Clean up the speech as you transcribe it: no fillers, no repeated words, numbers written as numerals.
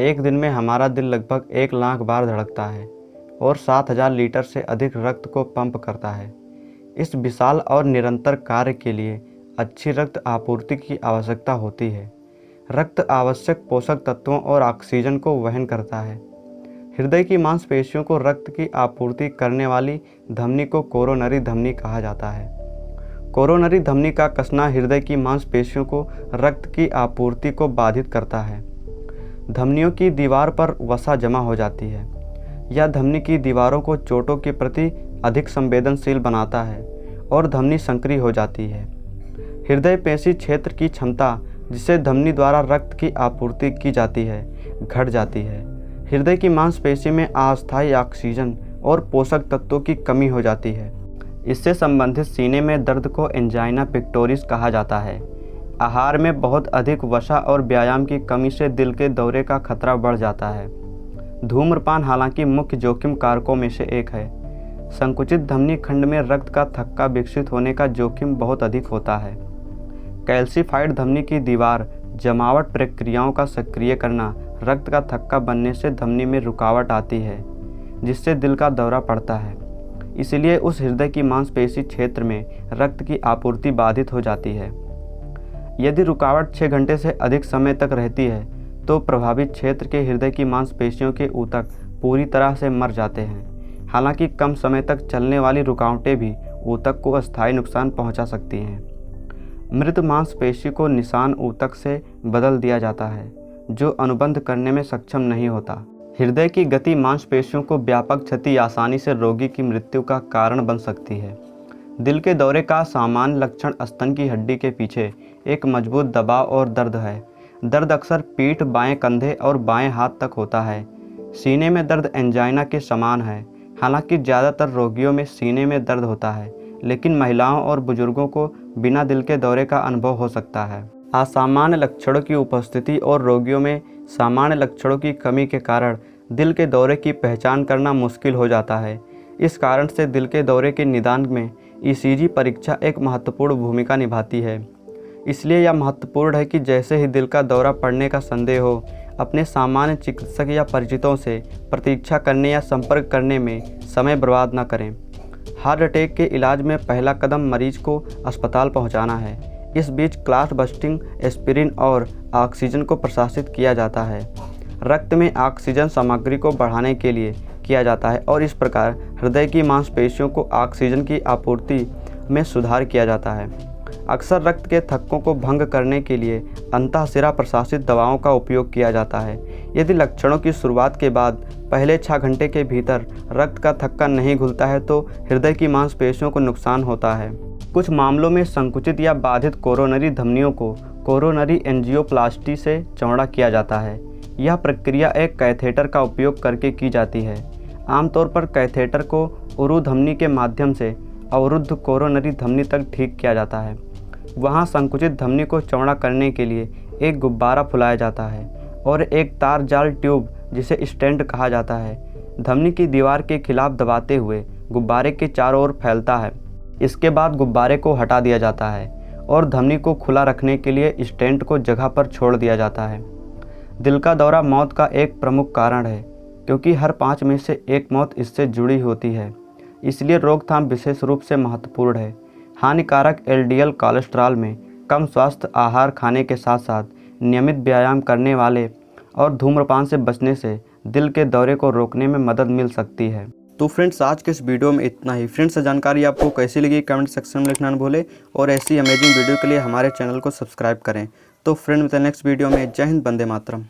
एक दिन में हमारा दिल लगभग 1 लाख बार धड़कता है और 7,000 लीटर से अधिक रक्त को पंप करता है। इस विशाल और निरंतर कार्य के लिए अच्छी रक्त आपूर्ति की आवश्यकता होती है। रक्त आवश्यक पोषक तत्वों और ऑक्सीजन को वहन करता है। हृदय की मांसपेशियों को रक्त की आपूर्ति करने वाली धमनी को कोरोनरी धमनी कहा जाता है। कोरोनरी धमनी का कसना हृदय की मांसपेशियों को रक्त की आपूर्ति को बाधित करता है। धमनियों की दीवार पर वसा जमा हो जाती है। यह धमनी की दीवारों को चोटों के प्रति अधिक संवेदनशील बनाता है और धमनी संकरी हो जाती है। हृदय पेशी क्षेत्र की क्षमता जिसे धमनी द्वारा रक्त की आपूर्ति की जाती है घट जाती है। हृदय की मांसपेशी में अस्थायी ऑक्सीजन और पोषक तत्वों की कमी हो जाती है। इससे संबंधित सीने में दर्द को एंजाइना पेक्टोरिस कहा जाता है। आहार में बहुत अधिक वसा और व्यायाम की कमी से दिल के दौरे का खतरा बढ़ जाता है। धूम्रपान हालांकि मुख्य जोखिम कारकों में से एक है। संकुचित धमनी खंड में रक्त का थक्का विकसित होने का जोखिम बहुत अधिक होता है। कैल्सीफाइड धमनी की दीवार जमावट प्रक्रियाओं का सक्रिय करना रक्त का थक्का बनने से धमनी में रुकावट आती है, जिससे दिल का दौरा पड़ता है। इसलिए उस हृदय की मांसपेशी क्षेत्र में रक्त की आपूर्ति बाधित हो जाती है। यदि रुकावट 6 घंटे से अधिक समय तक रहती है तो प्रभावित क्षेत्र के हृदय की मांसपेशियों के ऊतक पूरी तरह से मर जाते हैं। हालांकि कम समय तक चलने वाली रुकावटें भी ऊतक को अस्थायी नुकसान पहुंचा सकती हैं। मृत मांसपेशी को निशान ऊतक से बदल दिया जाता है, जो अनुबंध करने में सक्षम नहीं होता। हृदय की गति मांसपेशियों को व्यापक क्षति आसानी से रोगी की मृत्यु का कारण बन सकती है। दिल के दौरे का सामान्य लक्षण स्तन की हड्डी के पीछे एक मजबूत दबाव और दर्द है। दर्द अक्सर पीठ, बाएं कंधे और बाएं हाथ तक होता है। सीने में दर्द एंजाइना के समान है। हालांकि ज़्यादातर रोगियों में सीने में दर्द होता है, लेकिन महिलाओं और बुजुर्गों को बिना दिल के दौरे का अनुभव हो सकता है। असामान्य लक्षणों की उपस्थिति और रोगियों में सामान्य लक्षणों की कमी के कारण दिल के दौरे की पहचान करना मुश्किल हो जाता है। इस कारण से दिल के दौरे के निदान में ईसीजी परीक्षा एक महत्वपूर्ण भूमिका निभाती है। इसलिए यह महत्वपूर्ण है कि जैसे ही दिल का दौरा पड़ने का संदेह हो, अपने सामान्य चिकित्सक या परिचितों से प्रतीक्षा करने या संपर्क करने में समय बर्बाद न करें। हार्ट अटैक के इलाज में पहला कदम मरीज को अस्पताल पहुंचाना है। इस बीच क्लॉट बस्टिंग, एस्पिरिन और ऑक्सीजन को प्रशासित किया जाता है। रक्त में ऑक्सीजन सामग्री को बढ़ाने के लिए किया जाता है और इस प्रकार हृदय की मांसपेशियों को ऑक्सीजन की आपूर्ति में सुधार किया जाता है। अक्सर रक्त के थक्कों को भंग करने के लिए अंतःशिरा प्रशासित दवाओं का उपयोग किया जाता है। यदि लक्षणों की शुरुआत के बाद पहले 6 घंटे के भीतर रक्त का थक्का नहीं घुलता है तो हृदय की मांसपेशियों को नुकसान होता है। कुछ मामलों में संकुचित या बाधित कोरोनरी धमनियों को कोरोनरी एंजियोप्लास्टी से चौड़ा किया जाता है। यह प्रक्रिया एक कैथेटर का उपयोग करके की जाती है। आमतौर पर कैथेटर को उरु धमनी के माध्यम से अवरुद्ध कोरोनरी धमनी तक ठीक किया जाता है। वहाँ संकुचित धमनी को चौड़ा करने के लिए एक गुब्बारा फुलाया जाता है और एक तार जाल ट्यूब, जिसे स्टेंट कहा जाता है, धमनी की दीवार के खिलाफ दबाते हुए गुब्बारे के चारों ओर फैलता है। इसके बाद गुब्बारे को हटा दिया जाता है और धमनी को खुला रखने के लिए स्टेंट को जगह पर छोड़ दिया जाता है। दिल का दौरा मौत का एक प्रमुख कारण है, क्योंकि हर 5 में से 1 मौत इससे जुड़ी होती है। इसलिए रोकथाम विशेष रूप से महत्वपूर्ण है। हानिकारक एलडीएल कोलेस्ट्रॉल में कम स्वस्थ आहार खाने के साथ साथ नियमित व्यायाम करने वाले और धूम्रपान से बचने से दिल के दौरे को रोकने में मदद मिल सकती है। तो फ्रेंड्स, आज के इस वीडियो में इतना ही। फ्रेंड्स, जानकारी आपको कैसी लगी कमेंट सेक्शन में लिखना न भूलें और ऐसी अमेजिंग वीडियो के लिए हमारे चैनल को सब्सक्राइब करें। तो फ्रेंड, मिलते हैं नेक्स्ट वीडियो में। जय हिंद, वंदे मातरम।